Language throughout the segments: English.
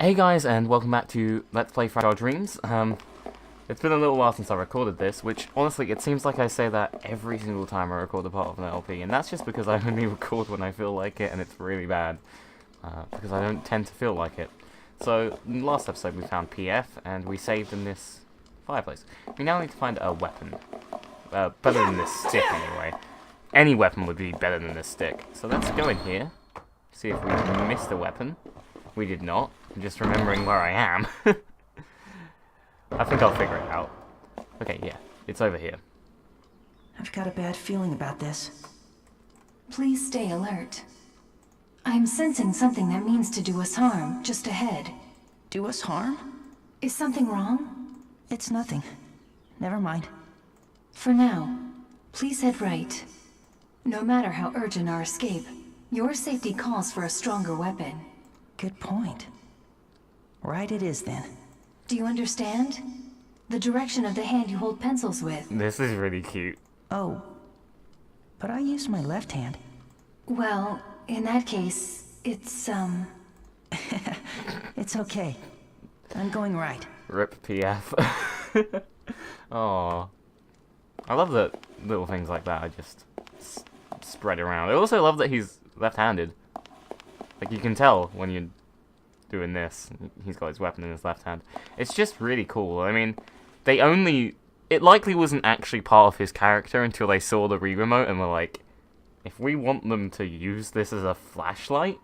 Hey guys, and welcome back to Let's Play Fragile Dreams. It's been a little while since I recorded this, which, honestly, it seems like I say that every single time I record a part of an LP, and that's just because I only record when I feel like it, and it's really bad, because I don't tend to feel like it. So, in the last episode we found PF, and we saved in this fireplace. We now need to find a weapon. Better than this stick, anyway. Any weapon would be better than this stick. So let's go in here, see if we missed a weapon. We did not. I'm just remembering where I am. I think I'll figure it out. Okay, yeah. It's over here. I've got a bad feeling about this. Please stay alert. I'm sensing something that means to do us harm, just ahead. Do us harm? Is something wrong? It's nothing. Never mind. For now, please head right. No matter how urgent our escape, your safety calls for a stronger weapon. Good point. Right it is, then. Do you understand? The direction of the hand you hold pencils with. This is really cute. Oh. But I use my left hand. Well, in that case, it's, It's okay. I'm going right. RIP PF. Oh, I love that little things like that. I just spread around. I also love that he's left-handed. Like, you can tell when you're doing this. He's got his weapon in his left hand. It's just really cool. I mean, it likely wasn't actually part of his character until they saw the Wii remote and were like, if we want them to use this as a flashlight,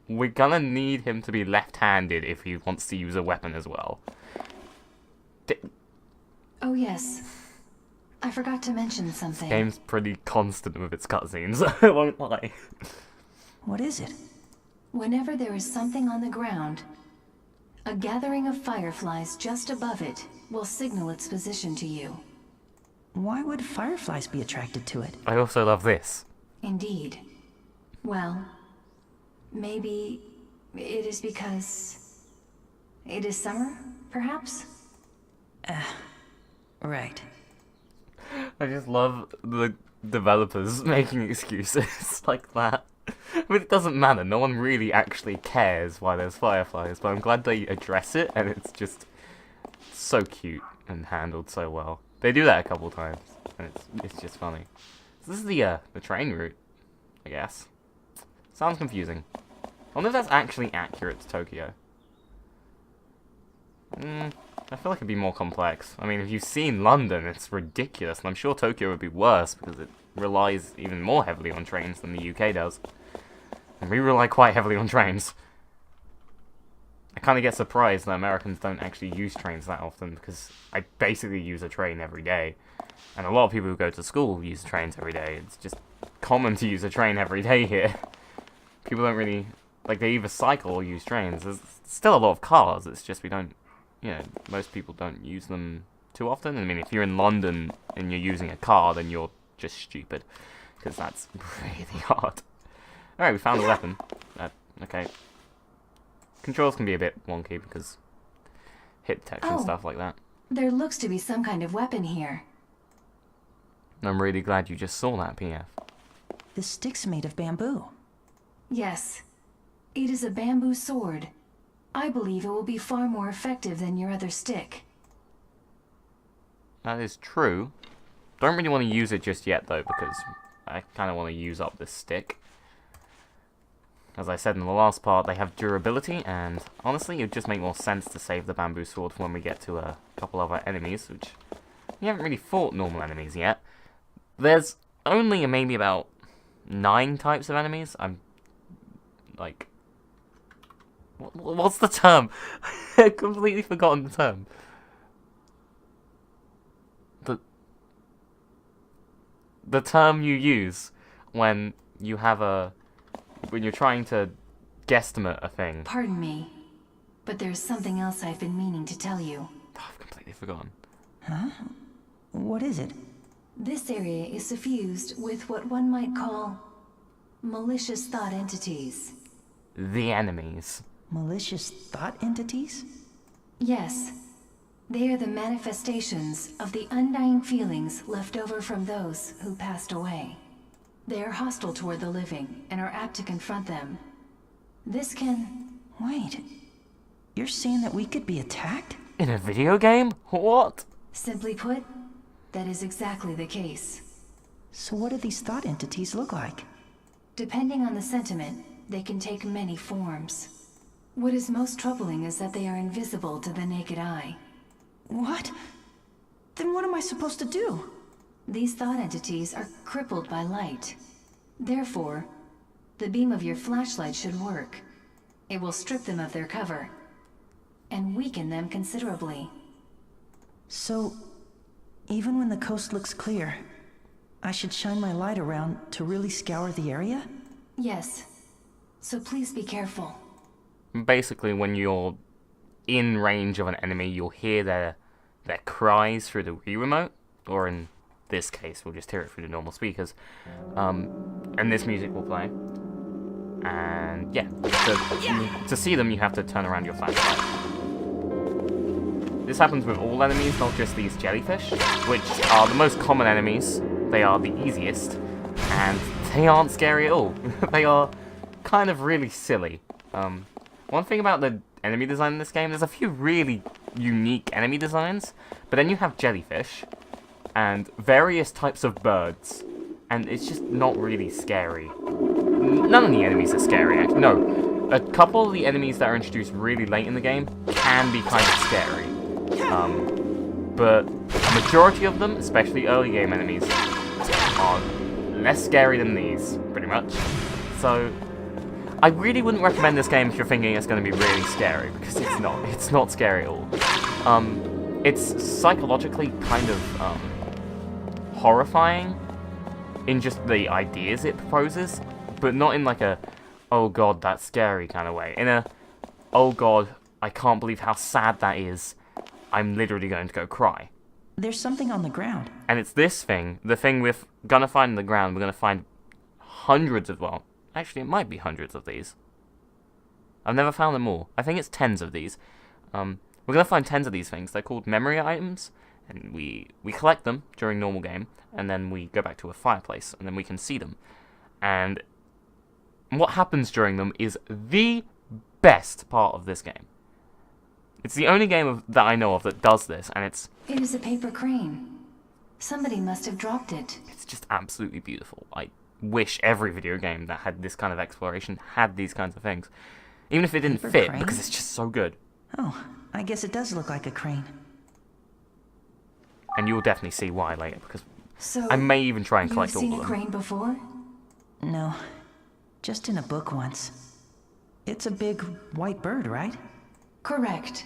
we're gonna need him to be left-handed if he wants to use a weapon as well. Oh yes. I forgot to mention something. This game's pretty constant with its cutscenes, I won't lie. What is it? Whenever there is something on the ground, a gathering of fireflies just above it will signal its position to you. Why would fireflies be attracted to it? I also love this. Indeed. Well, maybe it is because it is summer, perhaps? Right. I just love the developers making excuses like that. I mean, it doesn't matter, no one really actually cares why there's fireflies, but I'm glad they address it, and it's just so cute and handled so well. They do that a couple times, and it's just funny. So this is the train route, I guess. Sounds confusing. I wonder if that's actually accurate to Tokyo. I feel like it'd be more complex. I mean, if you've seen London, it's ridiculous, and I'm sure Tokyo would be worse because it relies even more heavily on trains than the UK does. And we rely quite heavily on trains. I kind of get surprised that Americans don't actually use trains that often, because I basically use a train every day. And a lot of people who go to school use trains every day. It's just common to use a train every day here. People don't really, like, they either cycle or use trains. There's still a lot of cars, it's just we don't, you know, most people don't use them too often. I mean, if you're in London and you're using a car, then you're just stupid, because that's really hard. Alright, we found a weapon. Okay. Controls can be a bit wonky because hit detection and stuff like that. There looks to be some kind of weapon here. I'm really glad you just saw that, PF. The stick's made of bamboo. Yes. It is a bamboo sword. I believe it will be far more effective than your other stick. That is true. Don't really want to use it just yet, though, because I kind of want to use up this stick. As I said in the last part, they have durability, and honestly, it would just make more sense to save the bamboo sword for when we get to a couple other enemies, which we haven't really fought normal enemies yet. There's only maybe about 9 types of enemies. I'm, like... What's the term? I've completely forgotten the term. The term you use when you have when you're trying to guesstimate a thing. Pardon me, but there's something else I've been meaning to tell you. Oh, I've completely forgotten. Huh? What is it? This area is suffused with what one might call malicious thought entities. The enemies. Malicious thought entities? Yes. They are the manifestations of the undying feelings left over from those who passed away. They are hostile toward the living and are apt to confront them. This can... Wait. You're saying that we could be attacked? In a video game? What? Simply put, that is exactly the case. So what do these thought entities look like? Depending on the sentiment, they can take many forms. What is most troubling is that they are invisible to the naked eye. What? Then what am I supposed to do? These thought entities are crippled by light. Therefore, the beam of your flashlight should work. It will strip them of their cover and weaken them considerably. So, even when the coast looks clear, I should shine my light around to really scour the area? Yes. So please be careful. Basically, when you're in range of an enemy, you'll hear their cries through the Wii remote, or in this case, we'll just hear it through the normal speakers. And this music will play. And yeah, to see them, you have to turn around your flashlight. This happens with all enemies, not just these jellyfish, which are the most common enemies. They are the easiest, and they aren't scary at all. They are kind of really silly. One thing about the enemy design in this game, there's a few really unique enemy designs, but then you have jellyfish, and various types of birds, and it's just not really scary. None of the enemies are scary, actually. No, a couple of the enemies that are introduced really late in the game can be kind of scary. But a majority of them, especially early game enemies, are less scary than these, pretty much. So, I really wouldn't recommend this game if you're thinking it's going to be really scary, because it's not. It's not scary at all. It's psychologically kind of horrifying in just the ideas it proposes, but not in like a, oh god, that's scary kind of way. In a, oh god, I can't believe how sad that is. I'm literally going to go cry. There's something on the ground. And it's this thing, the thing we're gonna find on the ground. We're gonna find hundreds of, well, actually it might be hundreds of these. I've never found them all. I think it's tens of these. We're gonna find tens of these things. They're called memory items, and we collect them during normal game, and then we go back to a fireplace, and then we can see them. And what happens during them is the best part of this game. It's the only game that I know of that does this, and it's... It is a paper crane. Somebody must have dropped it. It's just absolutely beautiful. I wish every video game that had this kind of exploration had these kinds of things. Even if it didn't Paper fit, crane? because it's just so good. Oh, I guess it does look like a crane. And you'll definitely see why later, because So, I may even try and you've collect all seen of a them. crane before? No, just in a book once. It's a big white bird, right? Correct.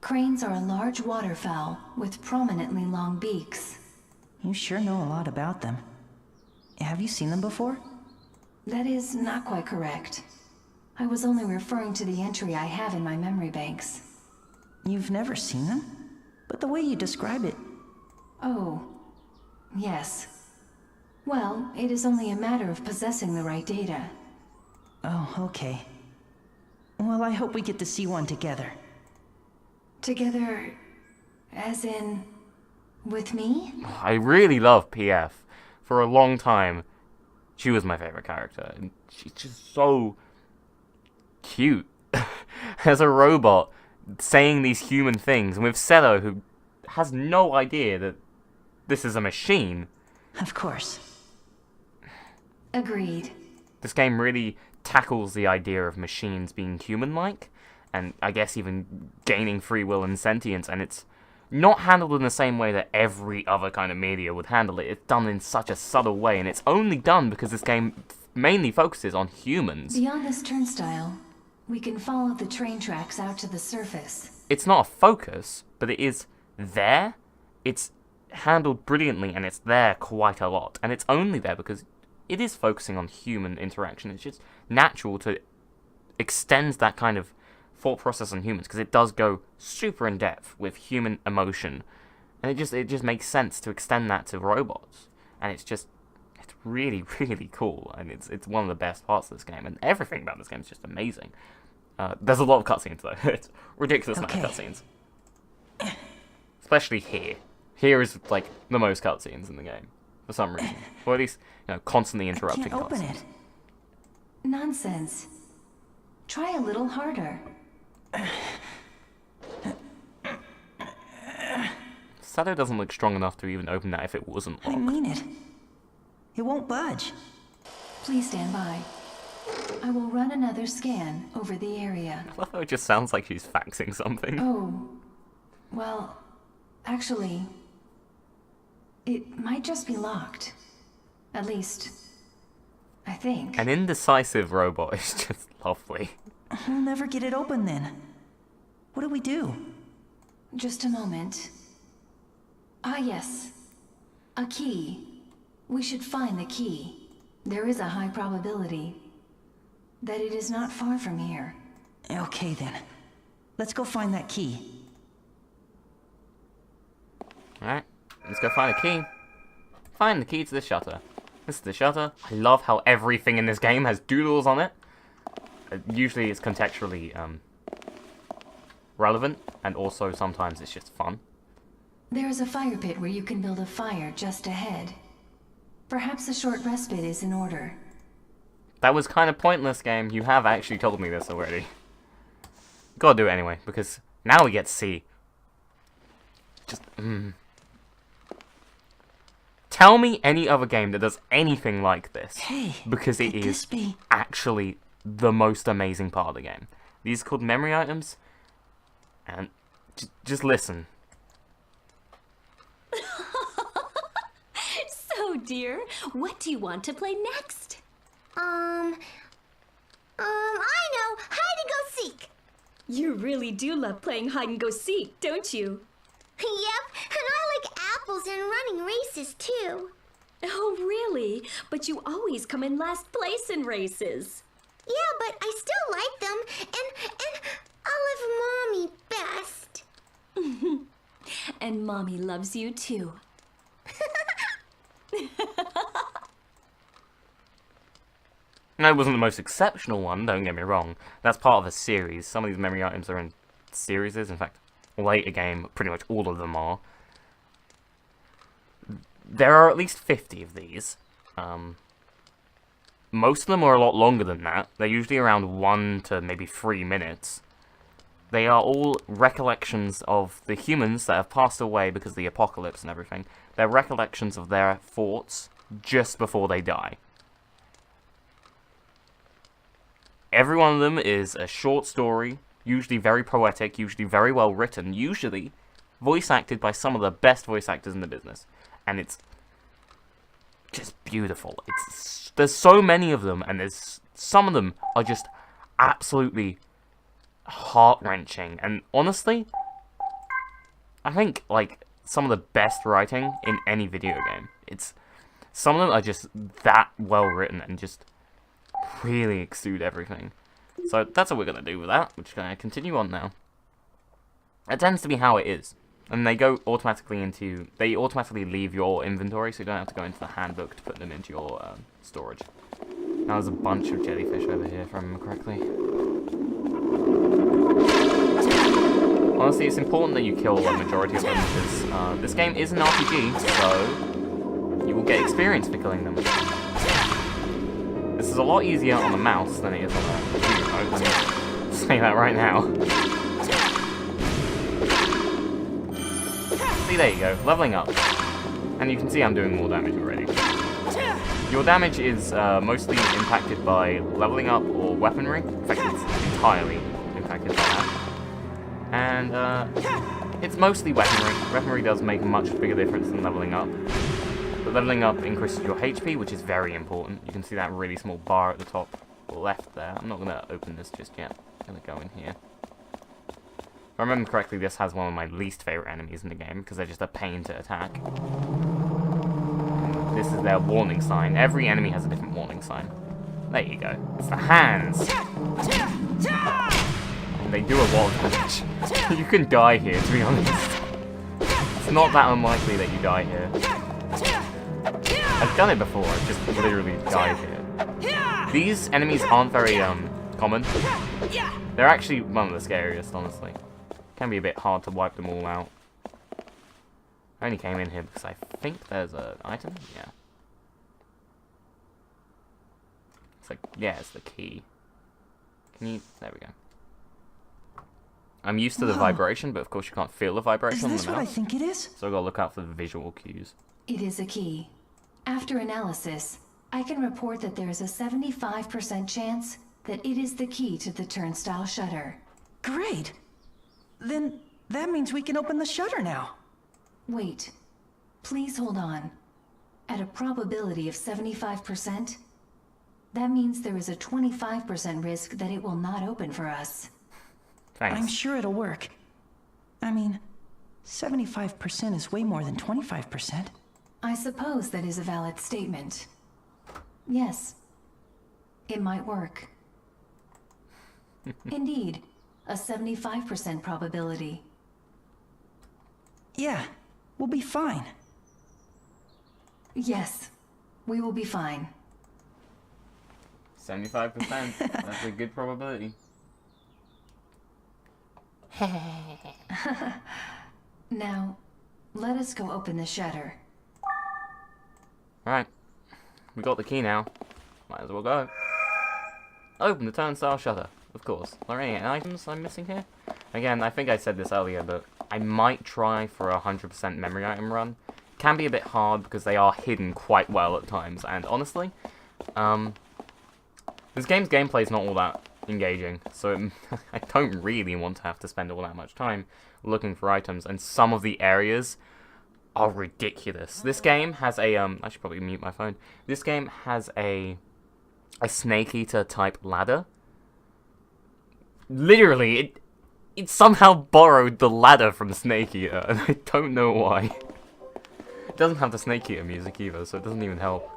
Cranes are a large waterfowl with prominently long beaks. You sure know a lot about them. Have you seen them before? That is not quite correct. I was only referring to the entry I have in my memory banks. You've never seen them? But the way you describe it... Oh, yes. Well, it is only a matter of possessing the right data. Oh, okay. Well, I hope we get to see one together. Together, as in, with me? I really love PF. For a long time, she was my favorite character, and she's just so cute. As a robot, saying these human things, and with Cello, who has no idea that this is a machine. Of course. Agreed. This game really tackles the idea of machines being human-like, and I guess even gaining free will and sentience, and it's not handled in the same way that every other kind of media would handle it. It's done in such a subtle way, and it's only done because this game mainly focuses on humans. Beyond this turnstile, we can follow the train tracks out to the surface. It's not a focus, but it is there. It's handled brilliantly, and it's there quite a lot. And it's only there because it is focusing on human interaction. It's just natural to extend that kind of thought process on humans, because it does go super in depth with human emotion, and it just makes sense to extend that to robots. And it's really, really cool, and it's one of the best parts of this game, and everything about this game is just amazing. There's a lot of cutscenes though. It's ridiculous amount of cutscenes, especially here. Here is like the most cutscenes in the game for some reason, or at least constantly interrupting Can't open cutscenes. it. Nonsense. Try a little harder. Sato doesn't look strong enough to even open that if it wasn't I locked. mean it. It won't budge. Please stand by. I will run another scan over the area. I love how it just sounds like she's faxing something. Oh, well, actually, it might just be locked. At least, I think. An indecisive robot is just lovely. We'll never get it open then. What do we do? Just a moment. Ah, yes. A key. We should find the key. There is a high probability that it is not far from here. Okay then. Let's go find that key. Alright, let's go find a key. Find the key to the shutter. This is the shutter. I love how everything in this game has doodles on it. Usually it's contextually relevant, and also sometimes it's just fun. There is a fire pit where you can build a fire just ahead. Perhaps a short respite is in order. That was kind of pointless, game. You have actually told me this already. Gotta do it anyway, because now we get to see. Just, Tell me any other game that does anything like this. Hey, because it could is this be? actually the most amazing part of the game. These are called memory items, and just listen. So, dear, what do you want to play next? I know, hide and go seek. You really do love playing hide and go seek, don't you? Yep, and I like apples and running races too. Oh, really? But you always come in last place in races. Yeah, but I still like them, and I love Mommy best. And Mommy loves you too. That wasn't the most exceptional one, don't get me wrong. That's part of a series. Some of these memory items are in series. In fact, later game, pretty much all of them are. There are at least 50 of these. Most of them are a lot longer than that. They're usually around 1 to maybe 3 minutes. They are all recollections of the humans that have passed away because of the apocalypse and everything. They're recollections of their thoughts just before they die. Every one of them is a short story, usually very poetic, usually very well written, usually voice acted by some of the best voice actors in the business. And it's just beautiful. There's so many of them, and some of them are just absolutely heart-wrenching. And honestly, I think like some of the best writing in any video game. Some of them are just that well written and just really exude everything. So that's what we're going to do with that. We're just going to continue on now. It tends to be how it is. And they go automatically they automatically leave your inventory, so you don't have to go into the handbook to put them into your storage. Now there's a bunch of jellyfish over here, if I remember correctly. Honestly, it's important that you kill the majority of them, because this game is an RPG, so you will get experience for killing them. This is a lot easier on the mouse than it is on the computer remote. Let me say that right now. See, there you go, leveling up. And you can see I'm doing more damage already. Your damage is mostly impacted by leveling up or weaponry. In fact, it's entirely impacted by that. And it's mostly weaponry. Weaponry does make a much bigger difference than leveling up. But leveling up increases your HP, which is very important. You can see that really small bar at the top left there. I'm not going to open this just yet. I'm going to go in here. If I remember correctly, this has one of my least favourite enemies in the game, because they're just a pain to attack. And this is their warning sign. Every enemy has a different warning sign. There you go. It's the hands! And they do a lot of damage. You can die here, to be honest. It's not that unlikely that you die here. I've done it before, I've just literally died here. These enemies aren't very common. They're actually one of the scariest, honestly. Can be a bit hard to wipe them all out. I only came in here because I think there's an item. Yeah. It's like, yeah, it's the key. Can you? There we go. I'm used to the Whoa. vibration, but of course you can't feel the vibration Is on this the what I mouse. think it is? So I gotta look out for the visual cues. It is a key. After analysis, I can report that there is a 75% chance that it is the key to the turnstile shutter. Great. Then that means we can open the shutter now. Wait. Please hold on. At a probability of 75%, that means there is a 25% risk that it will not open for us. Thanks. I'm sure it'll work. I mean, 75% is way more than 25%. I suppose that is a valid statement. Yes. It might work. Indeed, a 75% probability. Yeah, we'll be fine. Yes, we will be fine. 75%. That's a good probability. Now, let us go open the shutter. Alright. We got the key now. Might as well go. Open the turnstile shutter. Of course. Are there any items I'm missing here? Again, I think I said this earlier, but I might try for a 100% memory item run. Can be a bit hard because they are hidden quite well at times, and honestly, this game's gameplay is not all that engaging, so I don't really want to have to spend all that much time looking for items, and some of the areas are ridiculous. This game has a, I should probably mute my phone. This game has a Snake Eater type ladder. Literally, it somehow borrowed the ladder from Snake Eater, and I don't know why. It doesn't have the Snake Eater music either, so it doesn't even help.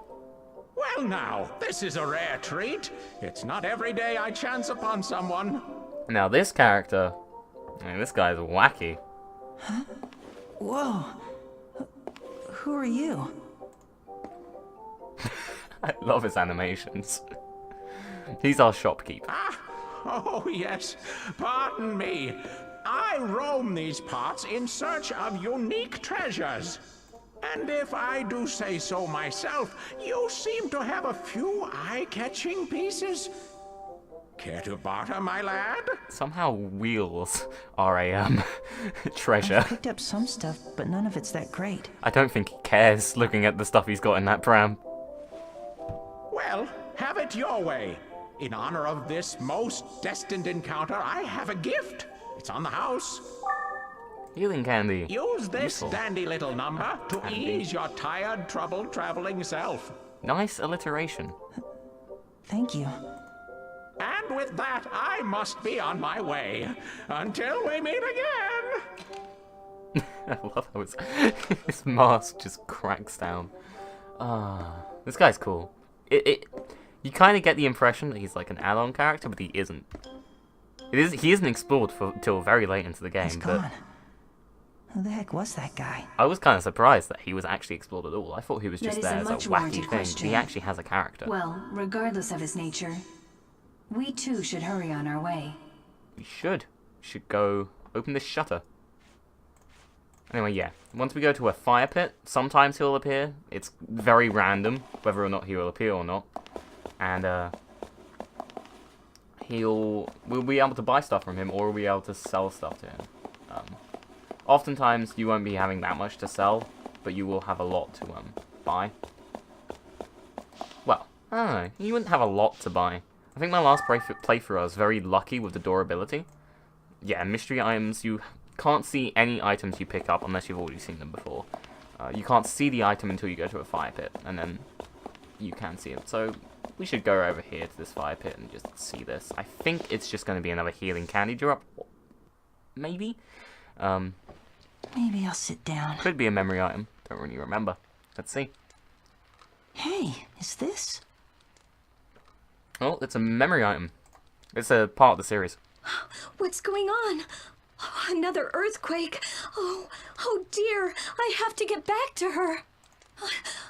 Well now, this is a rare treat. It's not every day I chance upon someone. Now this character, I mean, this guy's wacky. Whoa. Who are you? I love his animations. He's our shopkeep. Ah, oh yes, pardon me. I roam these parts in search of unique treasures. And if I do say so myself, you seem to have a few eye-catching pieces. Care to barter, my lad? Somehow wheels are a treasure. I've picked up some stuff, but none of it's that great. I don't think he cares looking at the stuff he's got in that pram. Well, have it your way. In honor of this most destined encounter, I have a gift. It's on the house. Healing candy. Use this Useful. dandy little number to Handy. ease your tired, troubled traveling self. Nice alliteration. Thank you. And with that, I must be on my way. Until we meet again! I love how his mask just cracks down. This guy's cool. You kind of get the impression that he's like an add-on character, but he isn't. He isn't explored till very late into the game. He's but gone. Who the heck was that guy? I was kind of surprised that he was actually explored at all. I thought he was just That is there a as a much wacky warranted thing. question. He actually has a character. Well, regardless of his nature, we too should hurry on our way. We should go open this shutter. Anyway, yeah. Once we go to a fire pit, sometimes he'll appear. It's very random whether or not he will appear or not. And we'll be able to buy stuff from him, or we'll be able to sell stuff to him. Oftentimes you won't be having that much to sell, but you will have a lot to buy. Well, I don't know. You wouldn't have a lot to buy. I think my last playthrough I was very lucky with the durability. Yeah, mystery items, you can't see any items you pick up unless you've already seen them before. You can't see the item until you go to a fire pit, and then you can see it. So we should go over here to this fire pit and just see this. I think it's just going to be another healing candy drop. Maybe? Maybe I'll sit down. Could be a memory item. Don't really remember. Let's see. Hey, is this? Oh, it's a memory item. It's a part of the series. What's going on? Oh, another earthquake. Oh dear. I have to get back to her.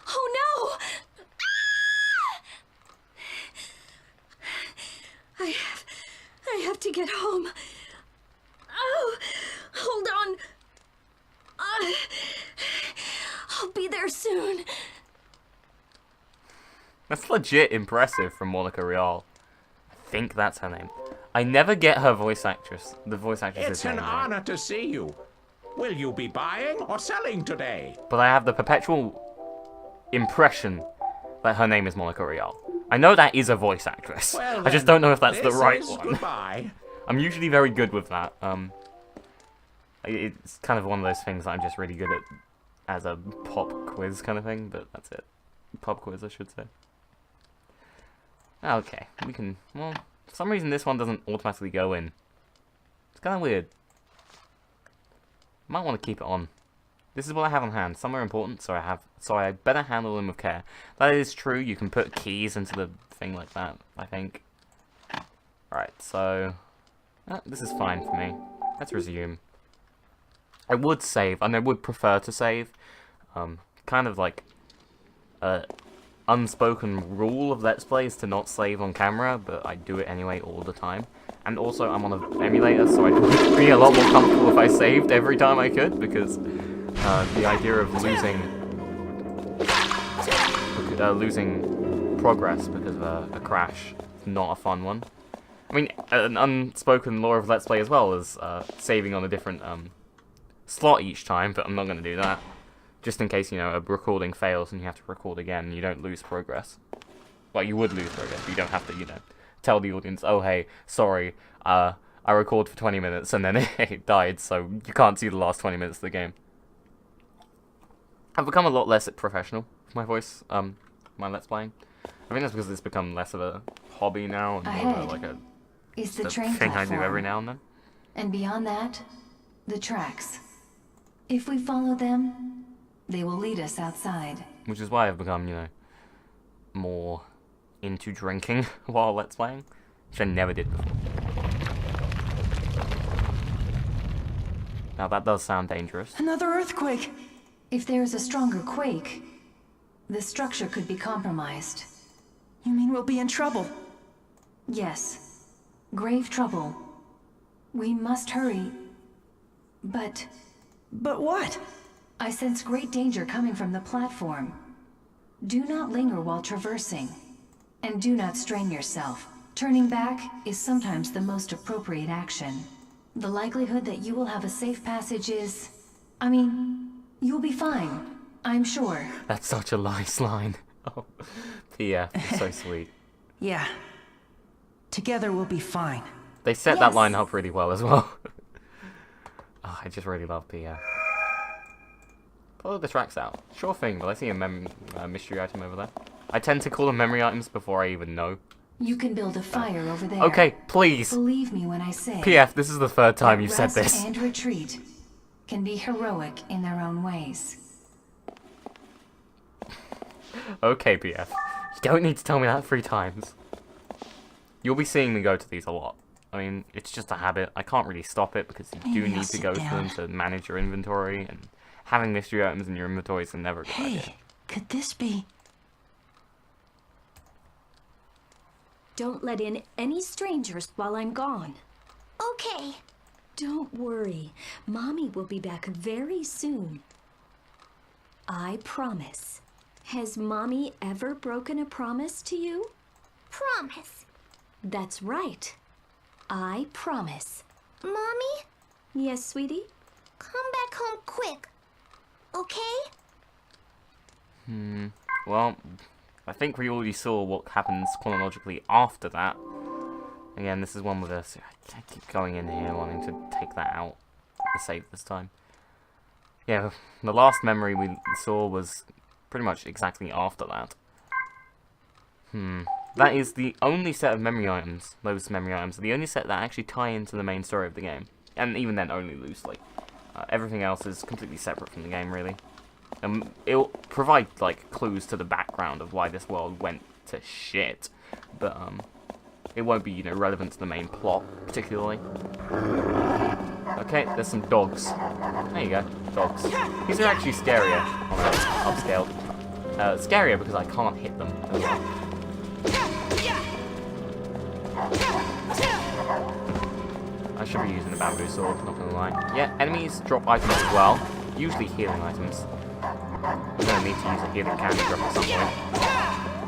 Oh no. I have to get home. Oh, hold on. I'll be there soon. That's legit impressive from Monica Rial. I think that's her name. I never get her voice actress. The voice actress. It's an honor to see you. Will you be buying or selling today? But I have the perpetual impression that her name is Monica Rial. I know that is a voice actress. Well, I just don't know if that's the right this is one. Goodbye. I'm usually very good with that. It's kind of one of those things that I'm just really good at as a pop quiz kind of thing, but that's it. Pop quiz, I should say. Okay, we can... Well, for some reason this one doesn't automatically go in. It's kind of weird. Might want to keep it on. This is what I have on hand. Some are important, so I better handle them with care. That is true. You can put keys into the thing like that, I think. Alright, so... this is fine for me. Let's resume. I would save, and I would prefer to save. Kind of like... unspoken rule of Let's Plays to not save on camera, but I do it anyway all the time. And also, I'm on an emulator, so I'd be a lot more comfortable if I saved every time I could, because the idea of losing progress because of a crash is not a fun one. I mean, an unspoken law of Let's Play as well is saving on a different slot each time, but I'm not going to do that. Just in case, you know, a recording fails and you have to record again, you don't lose progress. Well, you would lose progress, but you don't have to, you know, tell the audience, oh, hey, sorry, I recorded for 20 minutes and then it died, so you can't see the last 20 minutes of the game. I've become a lot less professional with my voice, my Let's Playing. I think that's because it's become less of a hobby now, and more of a, is the just train thing platform. I do every now and then. And beyond that, the tracks. If we follow them, they will lead us outside. Which is why I've become, you know, more into drinking while Let's Playing, which I never did before. Now that does sound dangerous. Another earthquake! If there is a stronger quake, the structure could be compromised. You mean we'll be in trouble? Yes. Grave trouble. We must hurry. But But what? I sense great danger coming from the platform. Do not linger while traversing. And do not strain yourself. Turning back is sometimes the most appropriate action. The likelihood that you will have a safe passage is... I mean, you'll be fine. I'm sure. That's such a nice line. Oh, PF, it's so sweet. Yeah. Together we'll be fine. They set that line up really well as well. Oh, I just really love PF. Follow the tracks out. Sure thing, but I see a mystery item over there. I tend to call them memory items before I even know. You can build a fire over there. Okay, please. Believe me when I say... PF, this is the third time you've said rest this. and retreat can be heroic in their own ways. Okay, PF. You don't need to tell me that 3 times. You'll be seeing me go to these a lot. I mean, it's just a habit. I can't really stop it because you do Maybe I'll need to sit go to down. them to manage your inventory, and having mystery items in your inventory is never a good idea. Hey, could this be... Don't let in any strangers while I'm gone. Okay. Don't worry. Mommy will be back very soon. I promise. Has Mommy ever broken a promise to you? Promise. That's right. I promise. Mommy, Yes, sweetie? come back home quick. Okay? Well, I think we already saw what happens chronologically after that. Again, this is one with us. I keep going in here wanting to take that out. The save this time. Yeah, the last memory we saw was pretty much exactly after that. That is the only set of memory items, those memory items, are the only set that actually tie into the main story of the game. And even then, only loosely. Everything else is completely separate from the game, really. It'll provide, like, clues to the background of why this world went to shit. But, it won't be, you know, relevant to the main plot, particularly. Okay, there's some dogs. There you go, dogs. These are actually scarier on the upscaled. Scarier because I can't hit them as well. I should be using a bamboo sword, not gonna lie. Yeah, enemies drop items as well. Usually healing items. I'm gonna need to use a healing candy drop at some point.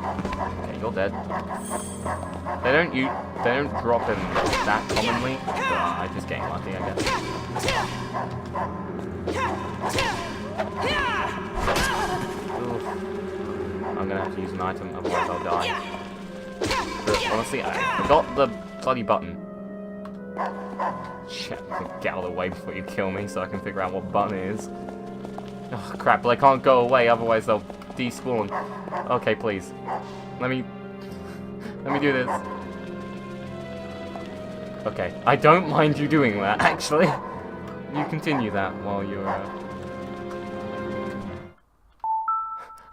Okay, you're dead. They don't drop him that commonly, but I just getting lucky, I guess. Oof. I'm gonna have to use an item, otherwise I'll die. But honestly, I forgot the bloody button. Shit, get out of the way before you kill me so I can figure out what button it is. Oh crap, but I can't go away, otherwise they'll despawn. Okay, please. Let me do this. Okay, I don't mind you doing that, actually. You continue that while you're,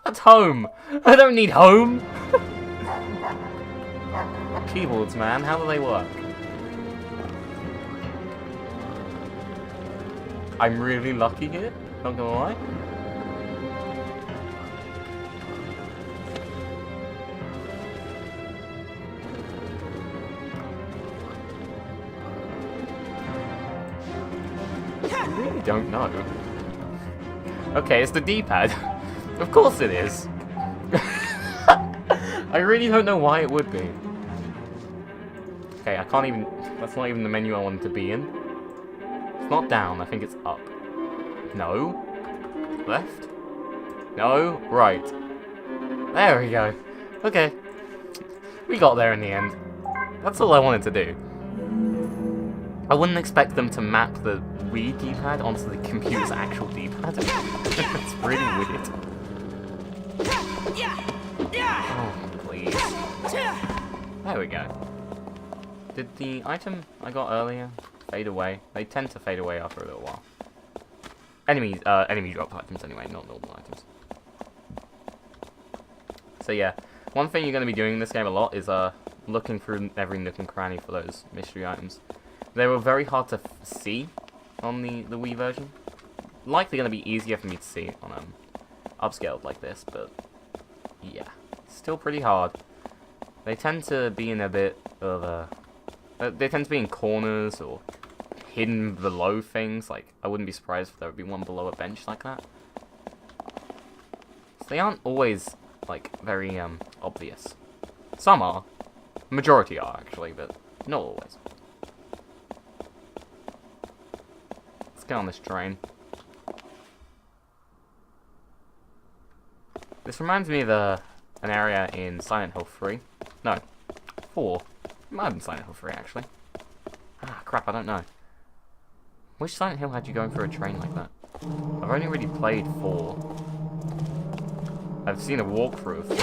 That's home! I don't need home! Keyboards, man, how do they work? I'm really lucky here, not gonna lie. I really don't know. Okay, it's the D-pad. Of course it is. I really don't know why it would be. Okay, I can't even... That's not even the menu I wanted to be in. It's not down, I think it's up. No. Left? No. Right. There we go. Okay. We got there in the end. That's all I wanted to do. I wouldn't expect them to map the Wii D-pad onto the computer's actual D-pad. It's really weird. Oh, please. There we go. Did the item I got earlier fade away? They tend to fade away after a little while. Enemy drop items anyway, not normal items. So yeah, one thing you're going to be doing in this game a lot is looking through every nook and cranny for those mystery items. They were very hard to see on the Wii version. Likely going to be easier for me to see on upscaled like this, but yeah, still pretty hard. They tend to be in a bit of they tend to be in corners or hidden below things. Like, I wouldn't be surprised if there would be one below a bench like that. So they aren't always like very obvious. Some are, majority are actually, but not always. Let's get on this train. This reminds me of an area in Silent Hill 3. No, 4. It might have been Silent Hill 3, actually. Ah, crap, I don't know. Which Silent Hill had you going through a train like that? I've only really played 4. I've seen a walkthrough of 3.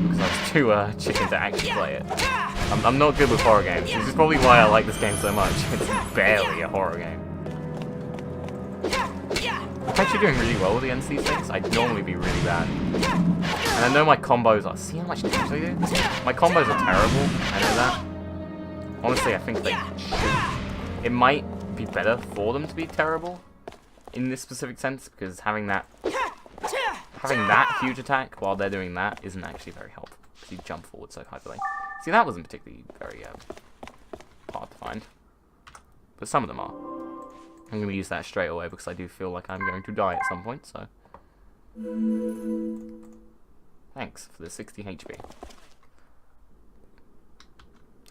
Because I was too chicken to actually play it. I'm not good with horror games. This is probably why I like this game so much. It's barely a horror game. I'm actually doing really well with the NC things. I'd normally be really bad. And I know my combos are... See how much damage they do? My combos are terrible. I know that. Honestly, I think they should. It might be better for them to be terrible in this specific sense, because having that huge attack while they're doing that isn't actually very helpful, because you jump forward so heavily. See, that wasn't particularly very hard to find. But some of them are. I'm going to use that straight away because I do feel like I'm going to die at some point, so... Thanks for the 60 HP.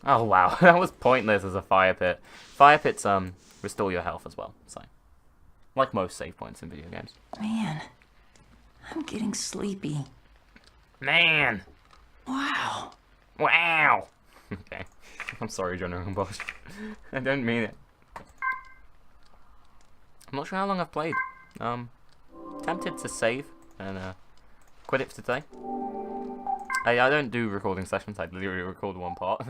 Oh wow, that was pointless as a fire pit. Fire pits restore your health as well, so... Like most save points in video games. Man, I'm getting sleepy. Man! Wow. Wow! Okay. I'm sorry, General Bosch. I don't mean it. I'm not sure how long I've played. Tempted to save and quit it for today. I don't do recording sessions, I literally record one part.